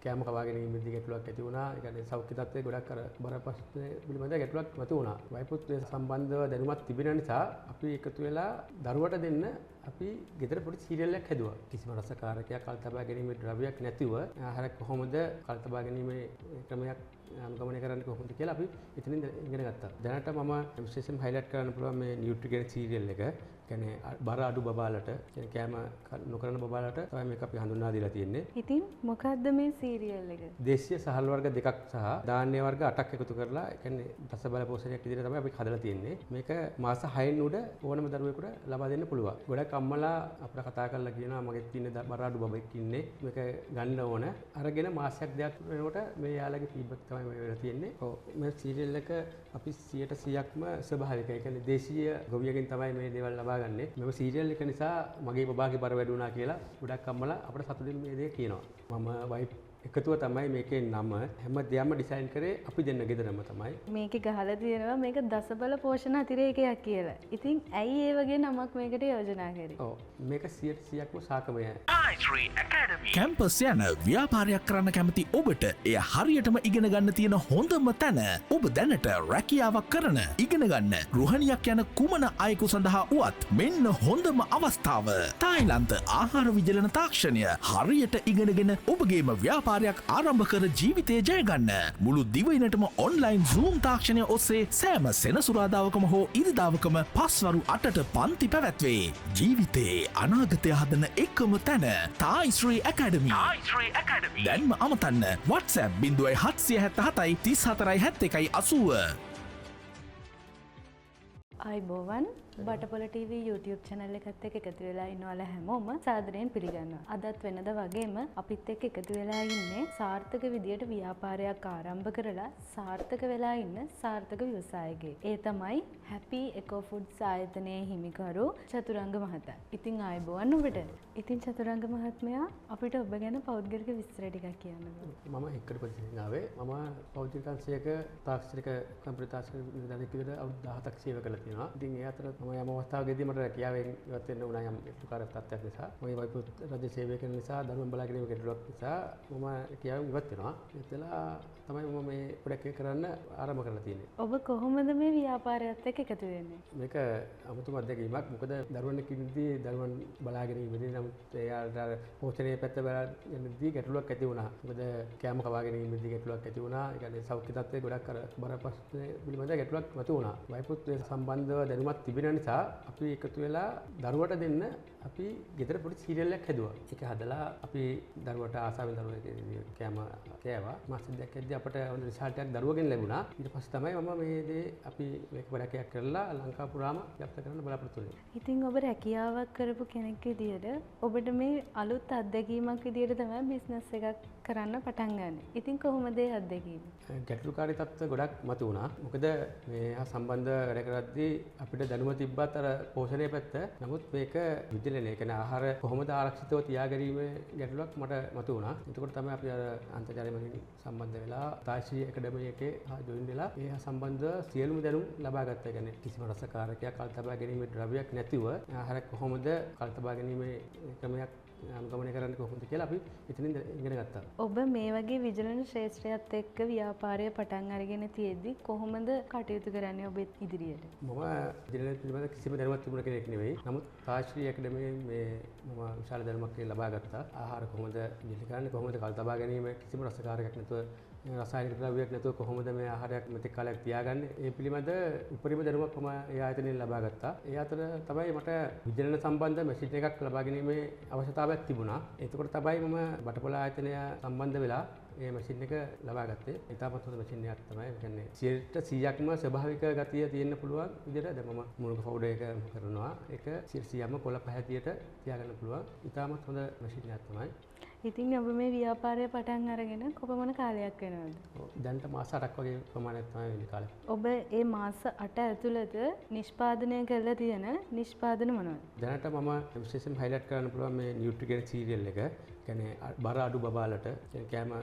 කෑම කවා ගැනීමේදී ගැටලුවක් ඇති වුණා. ඒ කියන්නේ සෞඛ්‍ය තත්ත්වයේ ගොඩක් අර බරපතල පිළිබඳ ගැටලුවක් මතුවුණා. වයිපුත් සම්බන්ධව දැනුමක් තිබෙන නිසා අපි එකතු වෙලා දරුවට දෙන්න අපි ගෙදර පොඩි සීරියල් එකක් හැදුවා. කිසිම රසකාරකයක් කල්තබා ගැනීමේ ද්‍රව්‍යයක් නැතිව ආහාර කොහොමද කල්තබා ගැනීමේ ක්‍රමයක් අනුගමනය කරන්න කොහොමද කියලා අපි එතනින් ඉගෙන ගත්තා. දැනට මම විශේෂයෙන් හයිලයිට් කරන්න පුළුවන් මේ නියුට්‍රිගෙන් සීරියල් එක. කියන්නේ බර අඩු බබාලට කියන්නේ කෑම නොකරන බබාලට තමයි මේක අපි හඳුන්වා දීලා තියෙන්නේ. ඉතින් මොකද්ද මේ සීරියල් එක? දේශීය සහල් වර්ග දෙකක් සහ ධාන්‍ය වර්ග 8ක් එකතු කරලා ඒ කියන්නේ රස බල පෝෂණයක් විදිහට තමයි අපි හදලා තියෙන්නේ. මේක මාස 6න් උඩ ඕනම දරුවෙකුට ලබා දෙන්න පුළුවන්. ගොඩක් අම්මලා අපිට කතා කරලා කියනවා මගෙත් තියෙන බර අඩු බබෙක් ඉන්නේ. මේක ගන්න ඕන. අරගෙන මාසයක් දෙකක් වෙනකොට මේ යාළගේ ෆීඩ්බැක් තමයි මේ වෙලා තියෙන්නේ. ඔව් මේ සීරියල් එක අපි 100%ක්ම ස්වභාවිකයි. ඒ කියන්නේ දේශීය ගොවියකින් තමයි මේ දේවල් ලබා ගන්නෙ. මේ සීරියල් එක නිසා මගේ බබාගේ බර වැඩි වුණා කියලා ගොඩක් අම්මලා අපිට සතුටින් මේ දේ කියනවා. මම වයිෆ් එකතුව තමයි මේකේ නම හැම දෙයක්ම ඩිසයින් කරේ අපි දෙන්න ගෙදරම තමයි. මේකේ ගහලා තියෙනවා මේක දසබල පෝෂණ අතිරේකයක් කියලා. ඉතින් ඇයි ඒ වගේ නමක් මේකට යෝජනා කරේ? ඔව් මේක 100%ක්ම සාකමයයි. කැම්පස් යන ව්‍යාපාරයක් කරන්න කැමති ඔබට එය හරියටම ඉගෙන ගන්න තියෙන හොඳම තැන. ඔබ දැනට රැකියාවක් කරන ඉගෙන ගන්න ගෘහණියක් යන කුමන අයෙකු සඳහා වුවත් මෙන්න හොඳම අවස්ථාව. තායිලන්ත ආහාර විජලන තාක්ෂණය හරියට ඉගෙනගෙන ඔබගේම ව්‍යාපාරයක් ආරම්භ කර ජීවිතය ජයගන්න. මුළු දිවයිනටම ඔන්ලයින් Zoom තාක්ෂණය ඔස්සේ සෑම සෙනසුරාදාවකම හෝ ඉරිදාවකම පස්වරු 8ට පන්ති පැවැත්වේ. ජීවිතයේ අනාගතය හදන එකම තැන තායිශ්‍රී ඇකඩමි. දැන්ම අමතන්න WhatsApp 0777 34 71 80. අයිබෝවන් බටපොල TV YouTube channel එකත් එක්ක එකතු වෙලා ඉන්න ඔයාලා හැමෝම සාදරයෙන් පිළිගන්නවා. අදත් වෙනද වගේම අපිත් එක්ක එකතු වෙලා ඉන්නේ සාර්ථක විදියට ව්‍යාපාරයක් ආරම්භ කරලා සාර්ථක වෙලා ඉන්න සාර්ථක ව්‍යවසායකයෙක්. ඒ තමයි Happy Eco Foods ආයතනයේ හිමිකරු චතුරංග මහතා. ඉතින් අයිබෝවන් ඔබට. ඉතින් චතුරංග මහත්මයා අපිට ඔබ ගැන පෞද්ගලික විස්තර ටිකක් කියන්න. මම එක්කඩ ප්‍රතිඥාවේ මම පෞද්ගලික අංශයක තාක්ෂණික කම්පියුටර් තාක්ෂණික විද්‍යාලයක අවුරුදු 17ක් සේවය කළා තියෙනවා. ඉතින් ඒ අතර මම යම් අවස්ථාවකදී මට රැකියාවෙන් ඉවත් වෙන්න වුණා යම් ඒකාකාර තත්ත්වයක් නිසා. මගේ වයිෆ් රජ සේවය කරන නිසා දරුවන් බලා ගැනීම ගැටලුවක් නිසා මම රැකියාවෙන් ඉවත් වෙනවා. ඒතලා තමයි මම මේ ප්‍රොඩක්ට් එක කරන්න ආරම්භ කරලා තියෙන්නේ. ඔබ කොහොමද මේ ව්‍යාපාරයත් එක්ක එකතු වෙන්නේ? මේක අමුතුම අත්දැකීමක්. මොකද දරුවන් එක්ක ඉඳී දරුවන් බලා ගැනීමදී නම් එයාට පෝෂණයේ පැත්ත බලද්දී ගැටලුවක් ඇති වුණා. මොකද කෑම කවා ගැනීමදී ගැටලුවක් ඇති වුණා. ඒ කියන්නේ සෞඛ්‍ය තත්ත්වයේ ගොඩක් අර බරපතල පිළිබඳ ගැටලුවක් මතුවුණා. වයිෆුත් සම්බන්ධව දැනුමක් තිබෙන නිසා අපි එකතු වෙලා දරුවට දෙන්න අපි ගෙදර පොඩි සීරියල් එකක් හැදුවා. ඒක හදලා අපි දරුවට ආසාවෙන් දරුවෙක් කෑම කෑවා. මාස දෙකක් ඇද්දී අපට හොඳ රිසල්ට් එකක් දරුවගෙන් ලැබුණා. ඊට පස්සේ තමයි මම මේ දේ අපි මේක වැඩකයක් කරලා ලංකාව පුරාම ව්‍යාප්ත කරන්න බලාපොරොත්තු වෙන්නේ. ඉතින් ඔබ රැකියාවක් කරපු කෙනෙක් විදියට ඔබට මේ අලුත් අත්දැකීමක් විදියට තමයි බිස්නස් එකක් කරන්න පටන් ගන්න. ඉතින් කොහොමද ඒ අත්දැකීම? ගැටලුකාරී තත්ත්ව ගොඩක් මතුවුණා. මොකද මේ සම්බන්ධ වැඩ කරද්දී අපිට දැනුම තිබ්බත් අර පෝෂණයේ පැත්ත. නමුත් මේක විද්‍යාලයේ කියන්නේ ආහාර කොහොමද ආරක්ෂිතව තියාගැනීමේ ගැටලුවක් මට මතුවුණා. එතකොට තමයි අපි අර අන්තර්ජාලය මගින් සම්බන්ධ වෙලා තායිශ්‍රී ඇකඩමි එකේ ජොයින් වෙලා ඒ සම්බන්ධ සියලුම දැනුම් ලබා ගත්තා. කියන්නේ කිසිම රසකාරකයක් කල්තබා ගැනීමේ ද්‍රව්‍යයක් නැතිව ආහාර කොහොමද කල්තබා ගැනීමේ ක්‍රමයක් අනුගමනය කරන්න කොහොමද කියලා අපි එතනින් ඉගෙන ගත්තා. ඔබ මේ වගේ විජලන ශ්‍රේෂ්ඨයත් එක්ක ව්‍යාපාරය පටන් අරගෙන තියෙද්දි කොහොමද කටයුතු කරන්නේ ඔබ ඉදිරියට? මම විජලන පිළිබඳ කිසිම දැනුමක් තිබුණ කෙනෙක් නෙවෙයි. නමුත් තායිශ්‍රී ඇකඩමියෙන් මේ මම විශාල දැනුමක් ලබා ගත්තා. ආහාර කොහොමද විජලන කරන්නේ කොහොමද කල්තබා ගැනීම කිසිම රසකාරකයක් නැතුව රසායනික ද්‍රව්‍යයක් නැතුව කොහොමද මේ ආහාරයක් මෙතෙක් කාලයක් තියාගන්නේ? ඒ පිළිබඳ උපරිම දැනුමක් මම ඒ ආයතනයෙන් ලබා ගත්තා. ඒ අතර තමයි මට විජලන සම්බන්ධ මැෂින් එකක් ලබා ගැනීමේ අවශ්‍යතාවයක් තිබුණා. එතකොට තමයි මම බටපොල ආයතනය සම්බන්ධ වෙලා මේ මැෂින් එක ලබා ගත්තේ. ඉතාමත් හොඳ මැෂින් එකක් තමයි. ඒ කියන්නේ 100%ක්ම ස්වභාවික ගතිය තියෙන්න පුළුවන් විදිහට දැන් මම මුලක පවුඩර් එක කරනවා. ඒක 100%ක්ම කොළ පැහැදියට තියාගන්න පුළුවන්. ඉතාමත් හොඳ මැෂින් එකක් තමයි. ඉතින් ඔබ මේ ව්‍යාපාරය පටන් අරගෙන කොපමණ කාලයක් වෙනවද? දැන්ට මාස 8ක් වගේ ප්‍රමාණයක් තමයි වෙන්නේ කාලේ. ඔබ මේ මාස 8 ඇතුළත නිෂ්පාදනය කරලා තියෙන නිෂ්පාදන මොනවද? දැනට මම විශේෂයෙන් හයිලයිට් කරන්න පුළුවන් මේ නියුට්‍රිගෙන් සීරියල් එක. කියන්නේ බර අඩු බබාලට කෑම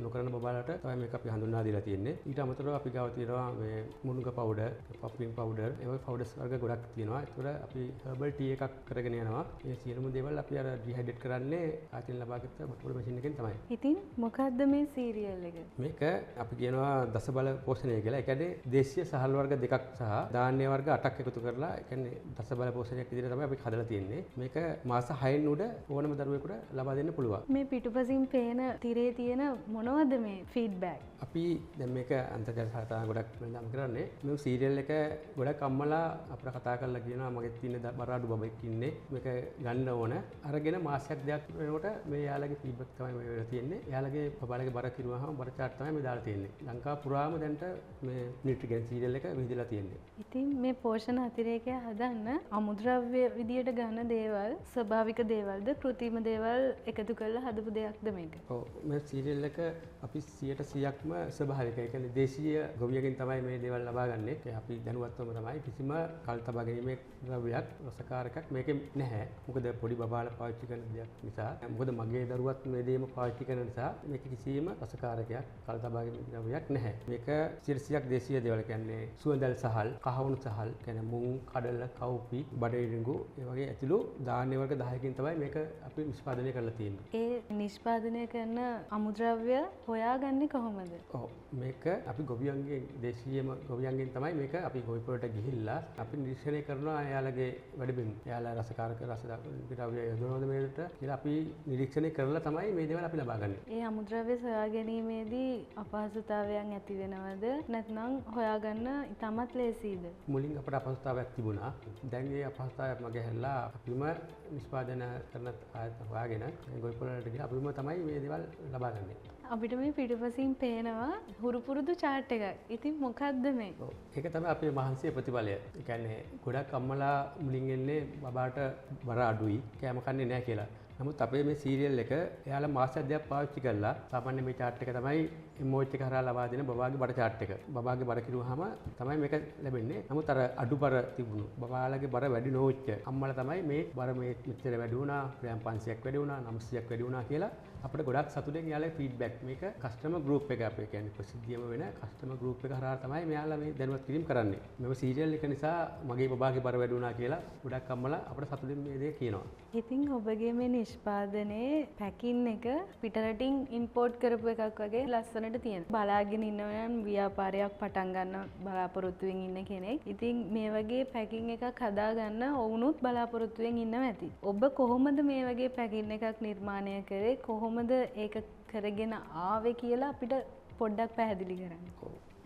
නොකරන බබාලට තමයි මේක අපි හඳුන්වා දීලා තියෙන්නේ. ඊට අමතරව අපි ගාව තියෙනවා මේ මුණුක පවුඩර්, පප්ලින් පවුඩර්, ඒ වගේ පවුඩර්ස් වර්ග ගොඩක් තියෙනවා. ඒතර අපි හර්බල් ටී එකක් කරගෙන යනවා. මේ සියලුම දේවල් අපි අර ඩිහයිඩ්‍රේට් කරන්නේ ආයතන ලබාගත්ත බටුවල මැෂින් එකෙන් තමයි. ඉතින් මොකද්ද මේ සීරියල් එක? මේක අපි කියනවා දසබල පෝෂණය කියලා. ඒ කියන්නේ දේශීය සහල් වර්ග දෙකක් සහ ධාන්‍ය වර්ග 8ක් එකතු කරලා ඒ කියන්නේ දසබල පෝෂණයක් විදිහට තමයි අපි හදලා තියෙන්නේ. මේක මාස 6න් උඩ ඕනම දරුවෙකුට ලබා දෙන්න පුළුවන්. මේ පිටුපසින් පේන තිරේ තියෙන මොනවද මේ ෆීඩ්බැක්? අපි දැන් මේක අන්තර්ජාල සාකච්ඡා ගොඩක් වෙනදාම කරන්නේ. මේ සීරියල් එක ගොඩක් අම්මලා අපිට කතා කරලා කියනවා මගේ තියෙන බර අඩු බබෙක් ඉන්නේ. මේක ගන්න ඕන. අරගෙන මාසයක් දෙකක් වෙනකොට මේ යාළගේ ෆීඩ්බැක් තමයි මේ වෙලා තියෙන්නේ. යාළගේ බබාලගේ බර කිරුවාම බර chart තමයි මේ දාලා තියෙන්නේ. ලංකාව පුරාම දැන්ට මේ නියුට්‍රිගෙන් සීරියල් එක විහිදලා තියෙන්නේ. ඉතින් මේ පෝෂණ අතිරේකය හදන්න අමුද්‍රව්‍ය විදියට ගන්න දේවල් ස්වභාවික දේවල්ද කෘත්‍රිම දේවල් එකතු කරලා හදපු දෙයක්ද මේක? ඔව් මේ සීරියල් එක අපි 100%ක්ම ස්වභාවිකයි. ඒ කියන්නේ දේශීය ගොවියකින් තමයි මේ දේවල් ලබා ගන්නෙ. අපි දැනුවත්වම තමයි කිසිම කල් තබා ගැනීමේ ද්‍රව්‍යයක් රසකාරකයක් මේකේ නැහැ. මොකද පොඩි බබාලා පාවිච්චි කරන දෙයක් නිසා. මොකද මගේ දරුවත් මේ දේම පාවිච්චි කරන නිසා මේක කිසිම රසකාරකයක් කල් තබා ගැනීමේ ද්‍රව්‍යයක් නැහැ. මේක 100%ක් දේශීය දේවල් කියන්නේ සුවඳල් සහල්, කහවණු සහල්, කියන්නේ මුං, කඩල, කව්පි, බඩේරිඟු ඒ වගේ ඇතුළු ධාන්‍ය වර්ග 10කින් තමයි මේක අපි නිෂ්පාදනය කරලා තියෙන්නේ. ඒ නිෂ්පාදනය කරන අමුද්‍රව්‍ය හොයාගන්නේ කොහොමද? ඔව් මේක අපි ගොවියන්ගේ දේශීයම ගොවියන්ගෙන් තමයි මේක අපි ගොවිපොළට ගිහිල්ලා අපි නිරීක්ෂණය කරනවා එයාලගේ වැඩබිම්. එයාලා රසකාරක රස ද්‍රව්‍ය යොදනවද මේකට කියලා අපි නිරීක්ෂණය කරලා තමයි මේ දේවල් අපි ලබාගන්නේ. ඒ අමුද්‍රව්‍ය සොයා ගැනීමේදී අපහසුතාවයන් ඇති වෙනවද? නැත්නම් හොයාගන්න ඉතාමත් ලේසියිද? මුලින් අපට අපහසුතාවයක් තිබුණා. දැන් ඒ අපහසුතාවයක් මගේ හැල්ලා අපිම නිෂ්පාදනය කරන ආයතන හොයාගෙන ගොවිපොළට ගිහලා අපිම තමයි මේ දේවල් ලබාගන්නේ. අපිට මේ පිටුපසින් පේනවා හුරුපුරුදු chart එකක්. ඉතින් මොකද්ද මේ? ඒක තමයි අපේ මහන්සියේ ප්‍රතිඵලය. ඒ කියන්නේ ගොඩක් අම්මලා මුලින් එන්නේ බබාට බර අඩුයි, කෑම කන්නේ නැහැ කියලා. නමුත් අපේ මේ සීරියල් එක එයාලා මාසයක් දෙකක් පාවිච්චි කරලා සාමාන්‍ය මේ chart එක තමයි MOH එක හරහා ලබා දෙන බබාගේ බර chart එක. බබාගේ බර කිරුවාම තමයි මේක ලැබෙන්නේ. නමුත් අර අඩු බර තිබුණු බබාලගේ බර වැඩි නොවෙච්ච අම්මලා තමයි මේ බර මේ මෙච්චර වැඩි වුණා, ග්‍රෑම් 500ක් වැඩි වුණා, 900ක් වැඩි වුණා කියලා අපිට ගොඩක් සතුටෙන් යාළුවා ෆීඩ්බැක් මේක කස්ටමර් ගෲප් එක අපේ කියන්නේ ප්‍රසිද්ධියම වෙන කස්ටමර් ගෲප් එක හරහා තමයි මෙයාලා මේ දැනුවත් කිරීම කරන්නේ. මේ සීරියල් එක නිසා මගේ බබාගේ බර වැඩි වුණා කියලා ගොඩක් අම්මලා අපිට සතුටින් මේ දේ කියනවා. ඉතින් ඔබගේ මේ නිෂ්පාදනයේ පැකින් එක පිටරටින් ඉම්පෝර්ට් කරපු එකක් වගේ ලස්සනට තියෙනවා. බලාගෙන ඉන්නවනම් ව්‍යාපාරයක් පටන් ගන්න බලාපොරොත්තුවෙන් ඉන්න කෙනෙක්. ඉතින් මේ වගේ පැකින් එකක් හදාගන්න ඔවුනුත් බලාපොරොත්තුවෙන් ඉන්නවා ඇති. ඔබ කොහොමද මේ වගේ පැකින් එකක් නිර්මාණය කරේ? කොහොමද ඒක කරගෙන ආවේ කියලා අපිට පොඩ්ඩක් පැහැදිලි කරන්න.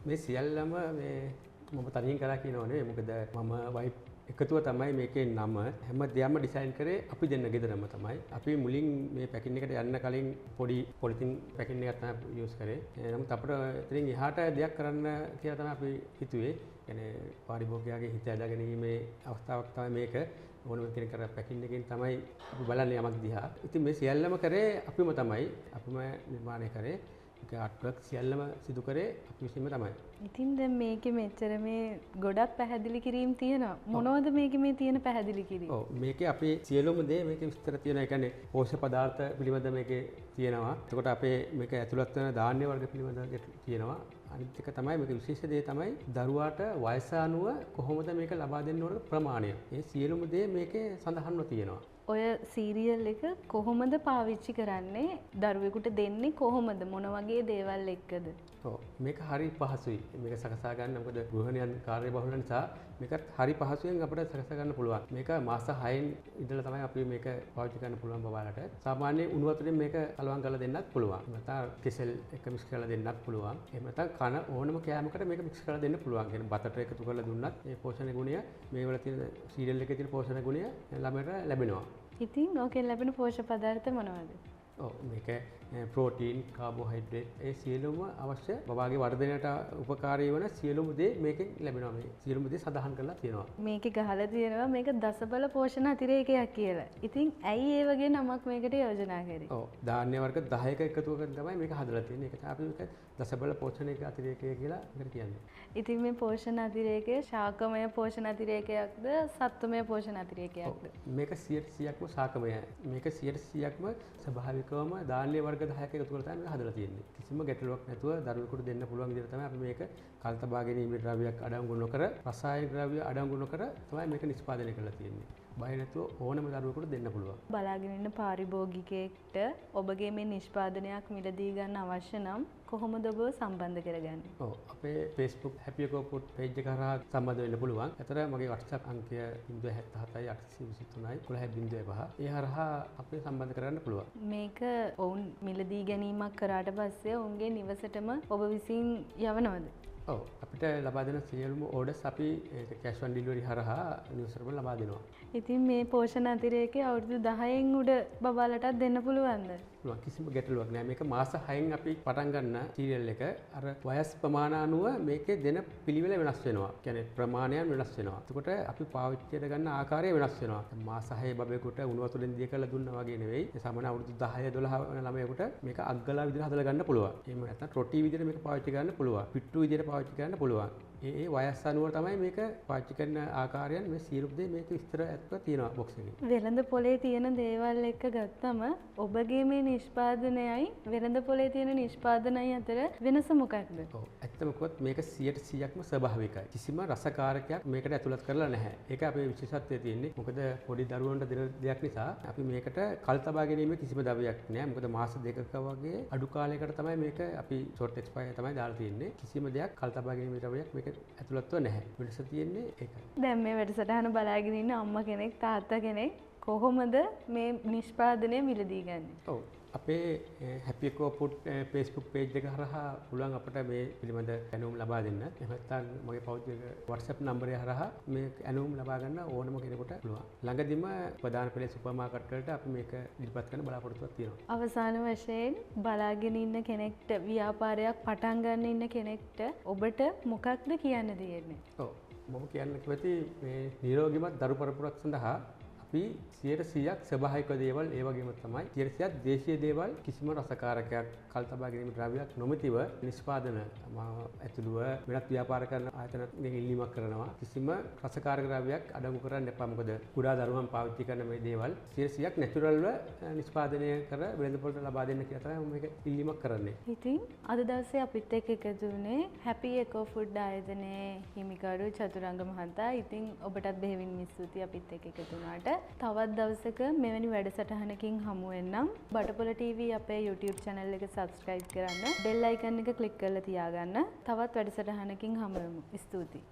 මේ සියල්ලම මේ මම තනියෙන් කරා කියනවා නෙවෙයි. මොකද මම වයිෆ් එකතුව තමයි මේකේ නම හැම දෙයක්ම ඩිසයින් කරේ අපි දෙන්න ගෙදරම තමයි. අපි මුලින් මේ පැකින් එකට යන්න කලින් පොඩි පොලිතින් පැකින් එකක් තමයි යූස් කරේ. නමුත් අපිට එතනින් එහාට දෙයක් කරන්න කියලා තමයි අපි හිතුවේ. يعني පාරිභෝගිකයාගේ හිත ඇදලා ගැනීමේ අවස්ථාවක් තමයි මේක. ඕනම කෙනෙක් කර පැකින් එකකින් තමයි අපි බලන්නේ යමක් දිහා. ඉතින් මේ සියල්ලම කරේ අපිම තමයි. අපිම නිර්මාණය කරේ. ඒක ආර්ට්වර්ක් සියල්ලම සිදු කරේ අපි විසින්ම තමයි. ඉතින් දැන් මේකේ මෙච්චර මේ ගොඩක් පැහැදිලි කිරීම් තියෙනවා. මොනවද මේකේ මේ තියෙන පැහැදිලි කිරීම්? ඔව් මේකේ අපේ සියලුම දේ මේකේ විස්තර තියෙනවා. ඒ කියන්නේ පෝෂක පදාර්ථ පිළිබඳ මේකේ තියෙනවා. එතකොට අපේ මේක ඇතුළත් වෙන ධාන්‍ය වර්ග පිළිබඳ තියෙනවා. අනිත් එක තමයි මේක විශේෂ දේ තමයි දරුවාට වයස අනුව කොහොමද මේක ලබා දෙන්න ඕන ප්‍රමාණය. ඒ සියලුම දේ මේකේ සඳහන්ව තියෙනවා. ඔය සීරියල් එක කොහොමද පාවිච්චි කරන්නේ? දරුවෙකුට දෙන්නේ කොහොමද? මොන වගේ දේවල් එක්කද? ඔව් මේක හරි පහසුයි. මේක සකසා ගන්න මොකද ගෘහණියන් කාර්යබහුල නිසා මේකත් හරි පහසුවෙන් අපිට සකසා ගන්න පුළුවන්. මේක මාස 6න් ඉඳලා තමයි අපි මේක පාවිච්චි කරන්න පුළුවන් බබාලට. සාමාන්‍ය උණු වතුරෙන් මේක කලවම් කරලා දෙන්නත් පුළුවන්. නැත්නම් කෙසෙල් එක මික්ස් කරලා දෙන්නත් පුළුවන්. එහෙම නැත්නම් කන ඕනම කෑමකට මේක මික්ස් කරලා දෙන්න පුළුවන්. කියන්නේ බතට එකතු කරලා දුන්නත් මේ පෝෂණ ගුණය මේ වල තියෙන සීරියල් එකේ තියෙන පෝෂණ ගුණය ළමයට ලැබෙනවා. ඉතින් ඕකෙන් ලැබෙන පෝෂක පදාර්ථ මොනවද? ඔව් මේක ප්‍රෝටීන්, කාබෝහයිඩ්‍රේට් ඒ සියලුම අවශ්‍ය බබාගේ වර්ධනයට උපකාරී වන සියලුම දේ මේකෙන් ලැබෙනවා. මේ සියලුම දේ සඳහන් කරලා තියෙනවා. මේකේ ගහලා තියෙනවා මේක දසබල පෝෂණ අතිරේකයක් කියලා. ඉතින් ඇයි ඒ වගේ නමක් මේකට යෝජනා කරේ? ඔව් ධාන්‍ය වර්ග 10ක එකතුවකින් තමයි මේක හදලා තියෙන්නේ. ඒක තමයි අපි මේක දසබල පෝෂණයක අතිරේකය කියලා මේකට කියන්නේ. ඉතින් මේ පෝෂණ අතිරේකය ශාකමය පෝෂණ අතිරේකයක්ද සත්වමය පෝෂණ අතිරේකයක්ද? මේක 100%ක්ම ශාකමයයි. මේක 100%ක්ම ස්වභාවිකවම ධාන්‍ය වර්ග 10ක එකතු කරලා තමයි මේක හදලා තියෙන්නේ. කිසිම ගැටලුවක් නැතුව දරුවෙකුට දෙන්න පුළුවන් විදිහට තමයි අපි මේක කල්තබා ගැනීමේ ද්‍රව්‍යයක් අඩංගු නොකර රසායනික ද්‍රව්‍ය අඩංගු නොකර තමයි මේක නිෂ්පාදනය කරලා තියෙන්නේ. බය නැතුව ඕනම දරුවෙකුට දෙන්න පුළුවන්. බලාගෙන ඉන්න පාරිභෝගිකයෙක්ට ඔබගේ මේ නිෂ්පාදනයක් මිලදී ගන්න අවශ්‍ය නම් කොහොමද ඔබ සම්බන්ධ කරගන්නේ? ඔව් අපේ Facebook Happy Eco Food page එක හරහා සම්බන්ධ වෙන්න පුළුවන්. ඒතර මගේ WhatsApp අංකය 077යි 823යි 1105. ඒ හරහා අපේ සම්බන්ධ කරගන්න පුළුවන්. මේක ඔවුන් මිලදී ගැනීමක් කරාට පස්සේ ඔවුන්ගේ නිවසටම ඔබ විසින් යවනවද? ඔව් අපිට ලබා දෙන සියලුම ඕඩර්ස් අපි කැෂ් ඔන් ඩිලිවරි හරහා නිවසට ලබා දෙනවා. ඉතින් මේ පෝෂණ අතිරේකය අවුරුදු 10න් උඩ බබාලටත් දෙන්න පුළුවන්ද? පුළුවන්. කිසිම ගැටලුවක් නෑ. මේක මාස 6න් අපි පටන් ගන්න සීරියල් එක අර වයස් ප්‍රමාණ අනුව මේකේ දෙන පිළිවෙල වෙනස් වෙනවා. කියන්නේ ප්‍රමාණයන් වෙනස් වෙනවා. එතකොට අපි පාවිච්චියට ගන්න ආකාරය වෙනස් වෙනවා. මාස 6 බබෙකුට උණු වතුරෙන් දිය කරලා දුන්නා වගේ නෙවෙයි. ඒ සාමාන්‍ය අවුරුදු 10 12 වෙන ළමයෙකුට මේක අග්ගලා විදිහට හදලා ගන්න පුළුවන්. එහෙම නැත්නම් රොටි විදිහට මේක පාවිච්චි කරන්න පුළුවන්. පිට්ටු විදිහට පාවිච්චි කරන්න පුළුවන්. ඒ වයස් අනුව තමයි මේක පාවිච්චි කරන ආකාරයන් මේ සියලු දේ මේක විස්තර ඇත්ත තියෙනවා බොක්ස් එකේ. වෙළඳ පොලේ තියෙන දේවල් එක්ක ගත්තම ඔබගේ මේ නිෂ්පාදනයයි වෙළඳ පොලේ තියෙන නිෂ්පාදනයයි අතර වෙනස මොකක්ද? ඔව් ඇත්තම කිව්වොත් මේක 100%ක්ම ස්වභාවිකයි. කිසිම රසකාරකයක් මේකට ඇතුළත් කරලා නැහැ. ඒක අපේ විශේෂත්වය තියෙන්නේ. මොකද පොඩි දරුවන්ට දෙන දෙයක් නිසා අපි මේකට කල් තබා ගැනීමේ කිසිම ද්‍රව්‍යයක් නැහැ. මොකද මාස දෙකක වගේ අඩු කාලයකට තමයි මේක අපි ෂෝට් එක්ස්පයර් තමයි දාලා තියෙන්නේ. කිසිම දෙයක් කල් තබා ගැනීමේ ද්‍රව්‍යයක් මේක ඇතුළත්ව නැහැ. වෙනස තියෙන්නේ ඒකයි. දැන් මේ වැඩසටහන බලාගෙන ඉන්න අම්මා කෙනෙක් තාත්තා කෙනෙක් කොහොමද මේ නිෂ්පාදනය මිලදී ගන්නේ? ඔව් අපේ Happy Eco Food Facebook page එක හරහා පුළුවන් අපිට මේ පිළිබඳ දැනුම් ලබා දෙන්න. එහෙම නැත්නම් මගේ පෞද්ගලික WhatsApp නම්බරය හරහා මේ දැනුම් ලබා ගන්න ඕනම කෙනෙකුට පුළුවන්. ළඟදිම ප්‍රධාන පෙළේ සුපර් මාකට් වලට අපි මේක ඉදිරිපත් කරන්න බලාපොරොත්තුවක් තියෙනවා. අවසාන වශයෙන් බලාගෙන ඉන්න කෙනෙක්ට ව්‍යාපාරයක් පටන් ගන්න ඉන්න කෙනෙක්ට ඔබට මොකක්ද කියන්න තියෙන්නේ? ඔව් මම කියන්න කැමති මේ නිරෝගීමත් දරු පරපුරක් සඳහා අපි 100%ක් ස්වභාවික දේවල් ඒ වගේම තමයි 100%ක් දේශීය දේවල් කිසිම රසකාරකයක් කල් තබා ගැනීම ද්‍රව්‍යයක් නොමැතිව නිෂ්පාදන ඇතුළුව වෙනත් ව්‍යාපාර කරන ආයතන මේක ඉල්ලීමක් කරනවා. කිසිම රසකාරක ද්‍රව්‍යයක් අඩංගු කරන්න එපා. මොකද කුඩා දරුවන් පාවිච්චි කරන මේ දේවල් 100%ක් නැචරල්ව නිෂ්පාදනය කර වෙළඳපොළට ලබා දෙන්න කියලා තමයි මේක ඉල්ලීමක් කරන්නේ. ඉතින් අද දවසේ අපිත් එක්ක එකතු වුණේ Happy Eco Food ආයතනයේ හිමිකරු චතුරංග මහතා. ඉතින් ඔබටත් බෙහෙවින් ස්තුතියි අපිත් එක්ක එකතු වුණාට. තවත් දවසක මෙවැනි වැඩසටහනකින් හමු වෙන්නම්. බටපොල TV අපේ YouTube channel එක subscribe කරන්න. bell icon එක click කරලා තියාගන්න. තවත් වැඩසටහනකින් හමු වෙමු. ස්තුතියි.